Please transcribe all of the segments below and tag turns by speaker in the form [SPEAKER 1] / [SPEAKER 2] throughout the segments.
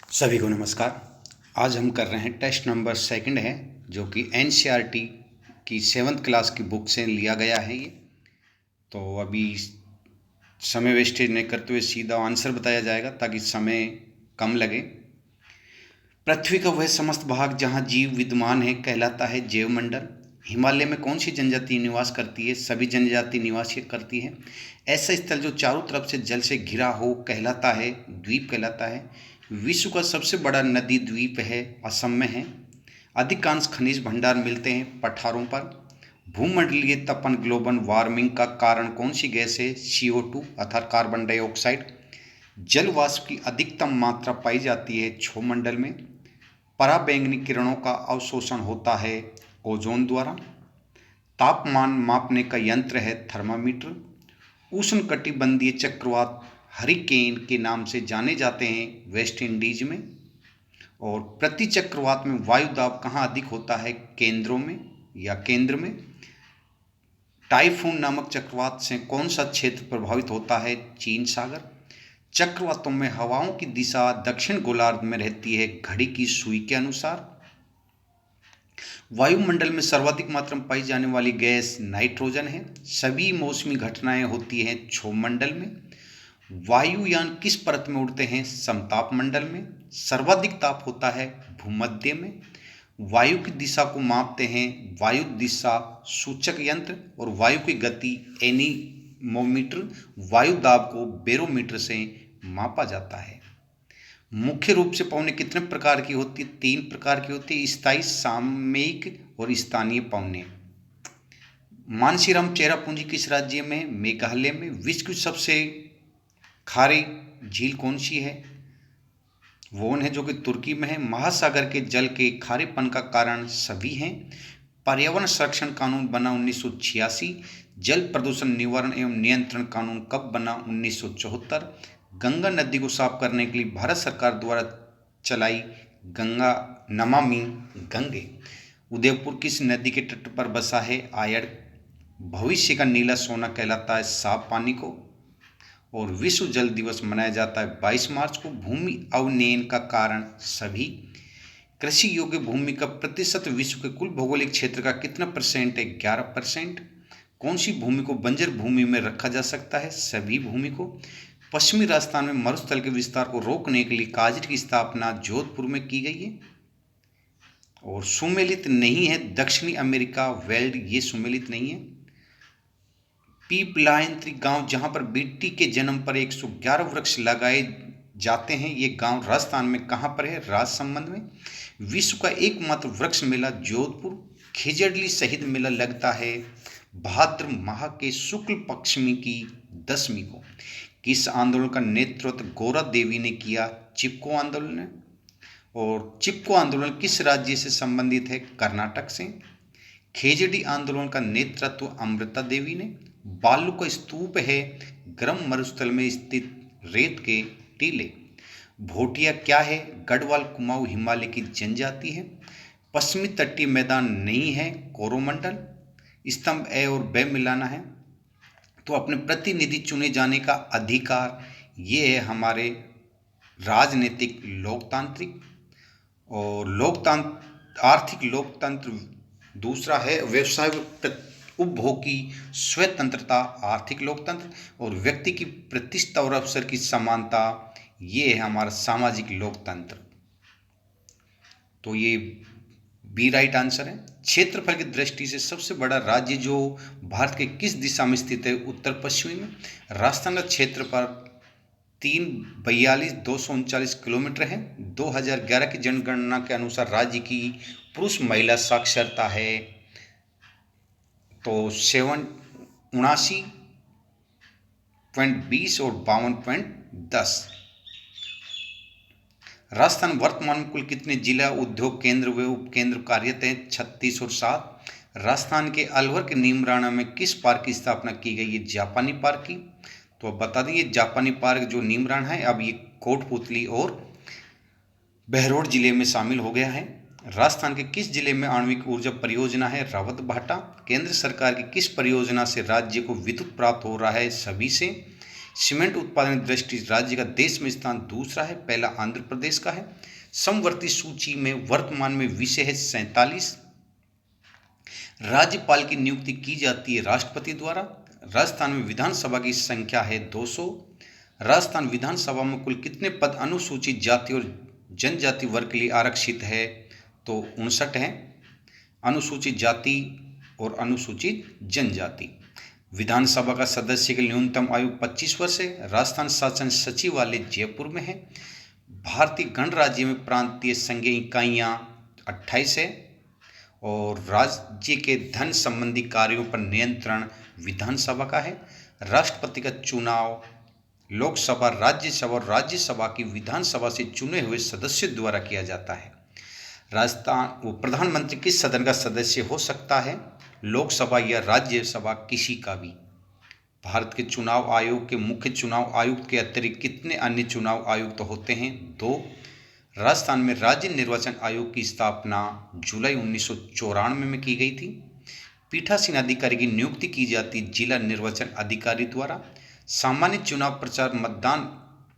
[SPEAKER 1] सभी को नमस्कार। आज हम कर रहे हैं टेस्ट नंबर सेकंड है, जो कि एनसीईआरटी की 7th क्लास की बुक से लिया गया है। ये तो अभी समय वेस्टेज नहीं करते हुए सीधा आंसर बताया जाएगा ताकि समय कम लगे। पृथ्वी का वह समस्त भाग जहाँ जीव विद्यमान है कहलाता है जैवमंडल। हिमालय में कौन सी जनजाति निवास करती है? सभी जनजाति निवास करती है। ऐसा स्थल जो चारों तरफ से जल से घिरा हो कहलाता है द्वीप कहलाता है। विश्व का सबसे बड़ा नदी द्वीप है, असम में है। अधिकांश खनिज भंडार मिलते हैं पठारों पर। भूमंडलीय तपन ग्लोबल वार्मिंग का कारण कौन सी गैस है? CO2 अर्थात कार्बन डाइऑक्साइड। जल वाष्प की अधिकतम मात्रा पाई जाती है क्षोमंडल में। पराबैंगनी किरणों का अवशोषण होता है ओजोन द्वारा। तापमान मापने का यंत्र है थर्मामीटर। उष्णकटिबंधीय चक्रवात हरिकेन के नाम से जाने जाते हैं वेस्ट इंडीज में। और प्रति चक्रवात में वायु दाब कहाँ अधिक होता है? केंद्रों में या केंद्र में। टाइफून नामक चक्रवात से कौन सा क्षेत्र प्रभावित होता है? चीन सागर। चक्रवातों में हवाओं की दिशा दक्षिण गोलार्ध में रहती है घड़ी की सुई के अनुसार। वायुमंडल में सर्वाधिक मात्रा में पाई जाने वाली गैस नाइट्रोजन है। सभी मौसमी घटनाएं होती हैं क्षोभमंडल में। वायुयान किस परत में उड़ते हैं? समताप मंडल में। सर्वाधिक ताप होता है भूमध्य में। वायु की दिशा को मापते हैं वायु दिशा सूचक यंत्र। और वायु की गति एनीमोमीटर। वायु दाब को बैरोमीटर से मापा जाता है। मुख्य रूप से पौने कितने प्रकार की होती है? 3 प्रकार की होती है, स्थायी, सामयिक और स्थानीय पौने। मानसीराम चेरापूंजी किस राज्य में? मेघालय में। विश्व की सबसे खारी झील कौन सी है? वोन है, जो कि तुर्की में है। महासागर के जल के खारेपन का कारण सभी हैं। पर्यावरण संरक्षण कानून बना 1986। जल प्रदूषण निवारण एवं नियंत्रण कानून कब बना? 1974। गंगा नदी को साफ करने के लिए भारत सरकार द्वारा चलाई गंगा नमामि गंगे। उदयपुर किस नदी के तट पर बसा है? आयड़। भविष्य का नीला सोना कहलाता है साफ पानी को। और विश्व जल दिवस मनाया जाता है 22 मार्च को। भूमि अवनयन का कारण सभी। कृषि योग्य भूमि का प्रतिशत विश्व के कुल भौगोलिक क्षेत्र का कितना परसेंट है? 11%। कौन सी भूमि को बंजर भूमि में रखा जा सकता है? सभी भूमि को। पश्चिमी राजस्थान में मरुस्थल के विस्तार को रोकने के लिए काजरी की स्थापना जोधपुर में की गई है। और सुमेलित नहीं है दक्षिणी अमेरिका वेल्ड, ये सुमेलित नहीं है। पीपलायंत्री गांव, जहां पर बेटी के जन्म पर 111 वृक्ष लगाए जाते हैं, ये गांव राजस्थान में कहां पर है? राजसमंद में। विश्व का एकमात्र वृक्ष मेला जोधपुर खिजड़ली शहीद मेला लगता है भाद्र माह के शुक्ल पक्षमी की 10वीं को। किस आंदोलन का नेतृत्व गौरा देवी ने किया? चिपको आंदोलन ने। और चिपको आंदोलन किस राज्य से संबंधित है? कर्नाटक से। खेजड़ी आंदोलन का नेतृत्व अमृता देवी ने। बालू का स्तूप है गर्म मरुस्थल में स्थित रेत के टीले। भोटिया क्या है? गढ़वाल कुमाऊं हिमालय की जनजाति है। पश्चिमी तटीय मैदान नहीं है कोरोमंडल। स्तंभ ए और ब मिलाना है। तो अपने प्रतिनिधि चुने जाने का अधिकार, ये है हमारे राजनीतिक लोकतांत्रिक। और लोकतंत्र आर्थिक लोकतंत्र दूसरा है। व्यवसाय उपभोग की स्वतंत्रता आर्थिक लोकतंत्र। और व्यक्ति की प्रतिष्ठा और अवसर की समानता, ये है हमारा सामाजिक लोकतंत्र। तो ये बी राइट आंसर है। क्षेत्रफल की दृष्टि से सबसे बड़ा राज्य जो भारत के किस दिशा में स्थित है? उत्तर पश्चिमी में। राजस्थान का क्षेत्रफल 3,42,239 किलोमीटर है। 2011 की जनगणना के अनुसार राज्य की पुरुष महिला साक्षरता है तो 79.20 और 52.10। राजस्थान वर्तमान में कुल कितने जिला उद्योग केंद्र व उपकेंद्र कार्यरत हैं? 36 और 7। राजस्थान के अलवर के नीमराणा में किस पार्क की स्थापना की गई है? जापानी पार्क की। तो अब बता दें, ये जापानी पार्क जो नीमराणा है, अब ये कोटपुतली और बहरोड जिले में शामिल हो गया है। राजस्थान के किस जिले में आणविक ऊर्जा परियोजना है? रावत भाटा। केंद्र सरकार की किस परियोजना से राज्य को विद्युत प्राप्त हो रहा है? सभी से। सीमेंट उत्पादन की दृष्टि से राज्य का देश में स्थान दूसरा है, पहला आंध्र प्रदेश का है। समवर्ती सूची में वर्तमान में विषय है 47। राज्यपाल की नियुक्ति की जाती है राष्ट्रपति द्वारा। राजस्थान में विधानसभा की संख्या है 200। राजस्थान विधानसभा में कुल कितने पद अनुसूचित जाति और जनजाति वर्ग के लिए आरक्षित है? तो 59 है। अनुसूचित जाति और अनुसूचित जनजाति। विधानसभा का सदस्य की न्यूनतम आयु 25 वर्ष है। राजस्थान शासन सचिवालय जयपुर में है। भारतीय गणराज्य में प्रांतीय संघीय इकाइयाँ 28 है। और राज्य के धन संबंधी कार्यों पर नियंत्रण विधानसभा का है। राष्ट्रपति का चुनाव लोकसभा, राज्यसभा और राज्यसभा की विधानसभा से चुने हुए सदस्यों द्वारा किया जाता है। राजस्थान वो प्रधानमंत्री किस सदन का सदस्य हो सकता है? लोकसभा या राज्यसभा, किसी का भी। भारत के चुनाव आयोग के मुख्य चुनाव आयुक्त के अतिरिक्त कितने अन्य चुनाव आयुक्त होते हैं? 2। राजस्थान में राज्य निर्वाचन आयोग की स्थापना जुलाई 1994 में की गई थी। पीठासीन अधिकारी की नियुक्ति की जाती जिला निर्वाचन अधिकारी द्वारा। सामान्य चुनाव प्रचार मतदान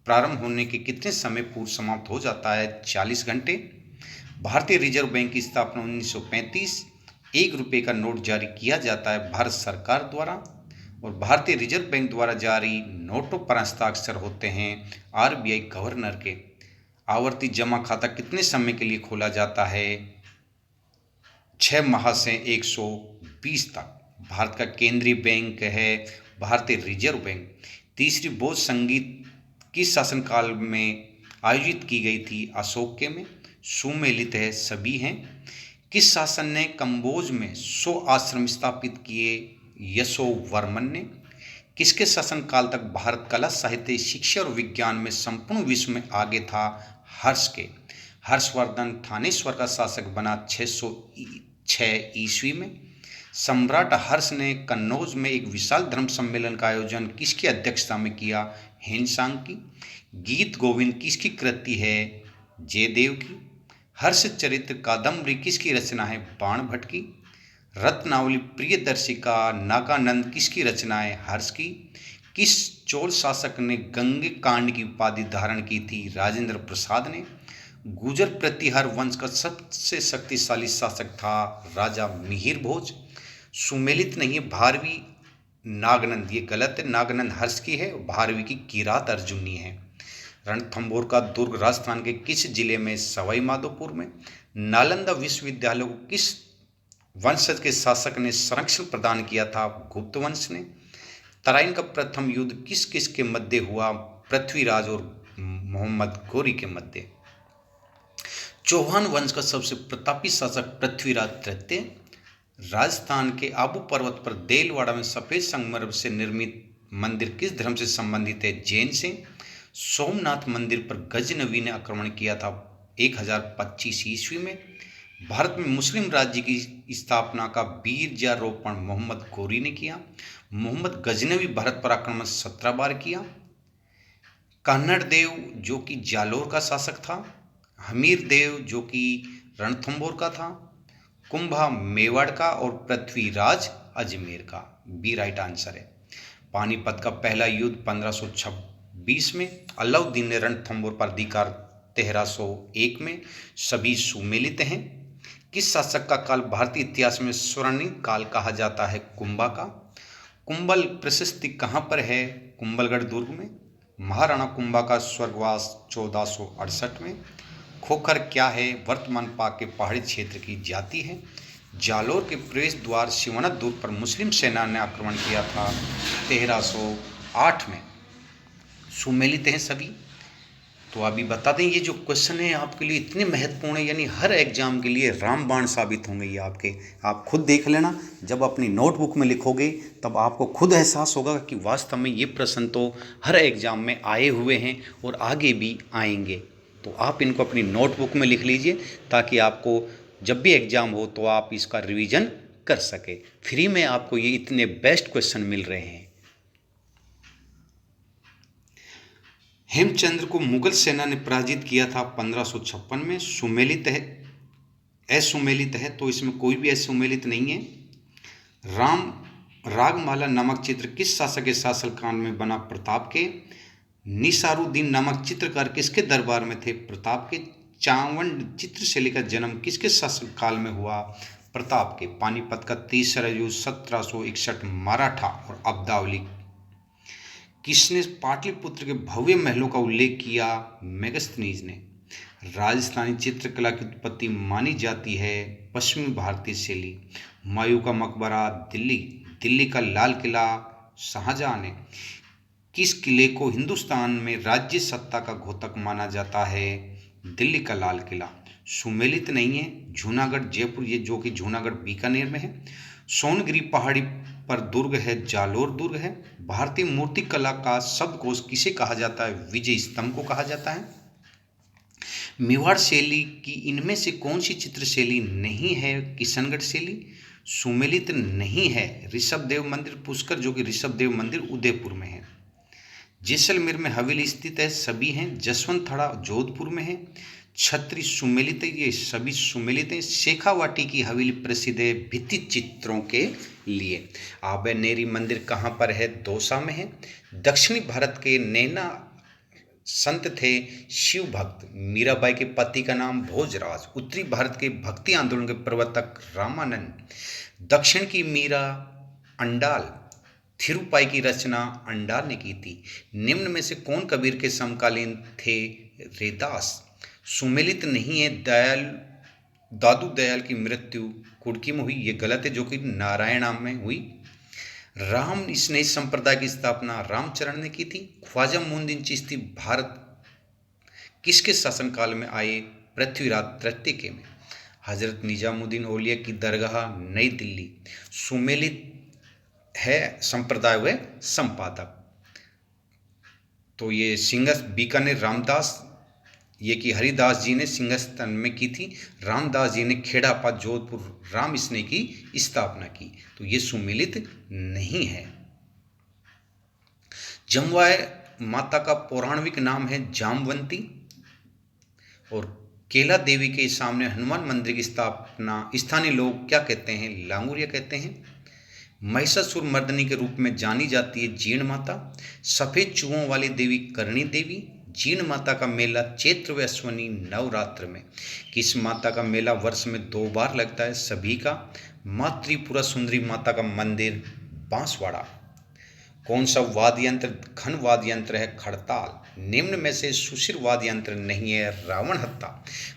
[SPEAKER 1] प्रारंभ होने के कितने समय पूर्व समाप्त हो जाता है? 40 घंटे। भारतीय रिजर्व बैंक की स्थापना 1935। 1 रुपये का नोट जारी किया जाता है भारत सरकार द्वारा। और भारतीय रिजर्व बैंक द्वारा जारी नोटों पर हस्ताक्षर होते हैं आरबीआई गवर्नर के। आवर्ती जमा खाता कितने समय के लिए खोला जाता है? 6 माह से 120 तक। भारत का केंद्रीय बैंक है भारतीय रिजर्व बैंक। तीसरी बौद्ध संगीत किस शासनकाल में आयोजित की गई थी? अशोक के में। सुमेलित है, सभी हैं। किस शासन ने कंबोज में 100 आश्रम स्थापित किए? यशोवर्मन ने। किसके शासनकाल तक भारत कला, साहित्य, शिक्षा और विज्ञान में संपूर्ण विश्व में आगे था? हर्ष के। हर्षवर्धन थानेश्वर का शासक बना 606 ईस्वी में। सम्राट हर्ष ने कन्नौज में एक विशाल धर्म सम्मेलन का आयोजन किसकी अध्यक्षता में किया? हेनसांग की। गीत गोविंद किसकी कृति है? जयदेव की। हर्ष चरित्र कादम्बरी किसकी रचना है? बाण भट्ट की। रत्नावली प्रियदर्शिका नागानंद किसकी रचना है? हर्ष की। किस चोल शासक ने गंगे कांड की उपाधि धारण की थी? राजेंद्र प्रसाद ने। गुर्जर प्रतिहार वंश का सबसे शक्तिशाली शासक था राजा मिहिर भोज। सुमेलित नहीं है, भारवी नागनंद, ये गलत है। नागनंद हर्ष की है, भारवी की किरात अर्जुनी है। रणथंभौर का दुर्ग राजस्थान के किस जिले में? सवाई माधोपुर में। नालंदा विश्वविद्यालय को किस वंशज के शासक ने संरक्षण प्रदान किया था? गुप्त वंश ने। तराइन का प्रथम युद्ध किस किस के मध्य हुआ? पृथ्वीराज और मोहम्मद गोरी के मध्य। चौहान वंश का सबसे प्रतापी शासक पृथ्वीराज तृतीय। राजस्थान के आबू पर्वत पर देलवाड़ा में सफेद संगमरमर से निर्मित मंदिर किस धर्म से संबंधित है? जैन से। सोमनाथ मंदिर पर गजनवी ने आक्रमण किया था 1025 ईस्वी में। भारत में मुस्लिम राज्य की स्थापना का बीजारोपण मोहम्मद गोरी ने किया। मोहम्मद गजनवी भारत पर आक्रमण 17 बार किया। कन्नड़ देव जो कि जालोर का शासक था। हमीर देव जो कि रणथंभौर का था। कुंभा मेवाड़ का और पृथ्वीराज अजमेर का। बी राइट आंसर है। पानीपत का पहला युद्ध 1526 में। अलाउद्दीन ने रणथंभौर पर अधिकार 1301 में। सभी सुमेलित हैं। किस शासक का काल भारतीय इतिहास में स्वर्णिम काल कहा जाता है? कुंभा का। कुंभल प्रशस्ति कहाँ पर है? कुंभलगढ़ दुर्ग में। महाराणा कुंभा का स्वर्गवास 1468 में। खोखर क्या है? वर्तमान पाक के पहाड़ी क्षेत्र की जाति है। जालोर के प्रवेश द्वार शिवना दुर्ग पर मुस्लिम सेना ने आक्रमण किया था 1308 में। सुमेलित हैं सभी। तो अभी बता दें, ये जो क्वेश्चन है आपके लिए इतने महत्वपूर्ण है, यानी हर एग्जाम के लिए रामबाण साबित होंगे ये आपके। आप खुद देख लेना, जब अपनी नोटबुक में लिखोगे तब आपको खुद एहसास होगा कि वास्तव में ये प्रश्न तो हर एग्जाम में आए हुए हैं और आगे भी आएंगे। तो आप इनको अपनी नोटबुक में लिख लीजिए ताकि आपको जब भी एग्जाम हो तो आप इसका रिवीजन कर सके। फ्री में आपको ये इतने बेस्ट क्वेश्चन मिल रहे हैं। हेमचंद्र को मुगल सेना ने पराजित किया था 1556 में। सुमेलित है, असुमेलित है, तो इसमें कोई भी असुमेलित नहीं है। रागमाला नामक चित्र किस शासक के शासनकाल में बना? प्रताप के। निसारुद्दीन नामक चित्रकार किसके दरबार में थे? प्रताप के। चावंड चित्रशैली का जन्म किसके शासनकाल में हुआ? प्रताप के। पानीपत का तीसरा युद्ध 1761 मराठा और अब्दावली किसने पाटलिपुत्र के भव्य महलों का उल्लेख किया? मेगस्थनीज ने। राजस्थानी चित्रकला की उत्पत्ति मानी जाती है पश्चिमी भारतीय शैली। हुमायूं का मकबरा दिल्ली। दिल्ली का लाल किला शाहजहां ने। किस किले को हिंदुस्तान में राज्य सत्ता का घोतक माना जाता है? दिल्ली का लाल किला। सुमेलित नहीं है जूनागढ़ जयपुर, ये जो कि जूनागढ़ बीकानेर में है। सोनगिरी पहाड़ी पर दुर्ग है, जालोर दुर्ग है। भारतीय मूर्ति कला का शब्दकोश किसे कहा जाता है? विजय स्तंभ को कहा जाता है। मेवाड़ शैली की इनमें से कौन सी चित्र शैली नहीं है? किशनगढ़ शैली। सुमेलित नहीं है ऋषभदेव मंदिर पुष्कर, जो कि ऋषभदेव मंदिर उदयपुर में है। जैसलमेर में हवेली स्थित है, सभी हैं। जसवंत थड़ा जोधपुर में है। छत्री सुमेलित है, ये सभी सुमेलित हैं। शेखावाटी की हवेली प्रसिद्ध है भित्ति चित्रों के लिए। आबेनेरी मंदिर कहाँ पर है? दौसा में है। दक्षिणी भारत के नैना संत थे शिव भक्त। मीराबाई के पति का नाम भोजराज। उत्तरी भारत के भक्ति आंदोलन के प्रवर्तक रामानंद। दक्षिण की मीरा अंडाल। थिरुपाई की रचना अंडाल ने की थी। निम्न में से कौन कबीर के समकालीन थे? रैदास। सुमेलित नहीं है दादू दयाल की मृत्यु कुड़की में हुई, ये गलत है, जो कि नारायणा में हुई। राम स्नेह संप्रदाय की स्थापना रामचरण ने की थी। ख्वाजा मोइनुद्दीन चिश्ती भारत किसके शासनकाल में आए? पृथ्वीराज तृतीय में। हजरत निजामुद्दीन औलिया की दरगाह नई दिल्ली। सुमेलित है संप्रदाय व संपादक। तो ये सिंगस बीकानेर रामदास, ये कि हरिदास जी ने सिंगस्तन में की थी। रामदास जी ने खेड़ापा जोधपुर राम स्नेह की स्थापना की। तो ये सुमेलित नहीं है। जमवाय माता का पौराणिक नाम है जामवंती। और केला देवी के सामने हनुमान मंदिर की स्थापना स्थानीय लोग क्या कहते हैं? लांगुरिया कहते हैं। महिषासुर मर्दनी के रूप में जानी जाती है जीर्ण माता। सफेद चूहों वाली देवी करणी देवी। जीर्ण माता का मेला चैत्र व अश्विनी नवरात्र में। किस माता का मेला वर्ष में 2 बार लगता है? सभी का। माँ त्रिपुरा सुंदरी माता का मंदिर बांसवाड़ा। कौन सा वाद्य यंत्र घन वाद्य यंत्र है? खड़ताल। निम्न में से सुशिर वाद्य यंत्र नहीं है? रावण हत्ता।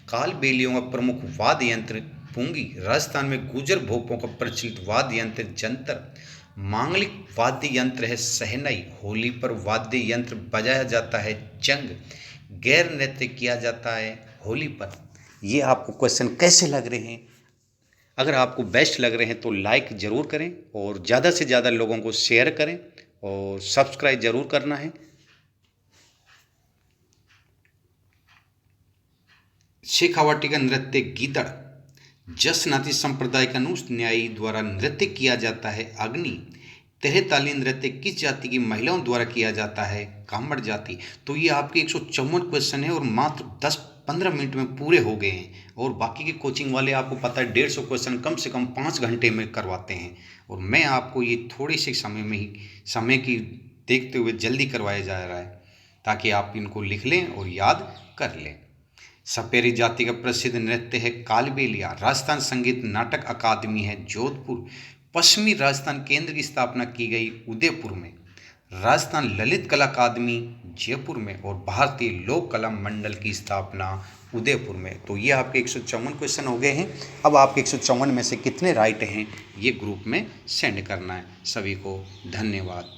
[SPEAKER 1] काल बेलियों का प्रमुख वाद्य यंत्र पुंगी। राजस्थान में गुजर भोपों का प्रचलित वाद्य यंत्र जंतर। मांगलिक वाद्य यंत्र है सहनाई। होली पर वाद्य यंत्र बजाया जाता है चंग। गैर नृत्य किया जाता है होली पर। ये आपको क्वेश्चन कैसे लग रहे हैं? अगर आपको बेस्ट लग रहे हैं तो लाइक ज़रूर करें और ज़्यादा से ज़्यादा लोगों को शेयर करें और सब्सक्राइब ज़रूर करना है। शेखावाटी का नृत्य गीदड़। जसनाती संप्रदाय के अनुयायी द्वारा नृत्य किया जाता है अग्नि। तेहताली नृत्य किस जाति की महिलाओं द्वारा किया जाता है? कामड़ जाति। तो ये आपके 154 क्वेश्चन है और मात्र 10-15 मिनट में पूरे हो गए हैं। और बाकी के कोचिंग वाले आपको पता है 150 क्वेश्चन कम से कम 5 घंटे में करवाते हैं, और मैं आपको ये थोड़े से समय की देखते हुए जल्दी करवाया जा रहा है ताकि आप इनको लिख लें और याद कर लें। सपेरी जाति का प्रसिद्ध नृत्य है कालबेलिया। राजस्थान संगीत नाटक अकादमी है जोधपुर। पश्चिमी राजस्थान केंद्र की स्थापना की गई उदयपुर में। राजस्थान ललित कला अकादमी जयपुर में और भारतीय लोक कला मंडल की स्थापना उदयपुर में। तो ये आपके 154 क्वेश्चन हो गए हैं। अब आपके 154 में से कितने राइट हैं ये ग्रुप में सेंड करना है। सभी को धन्यवाद।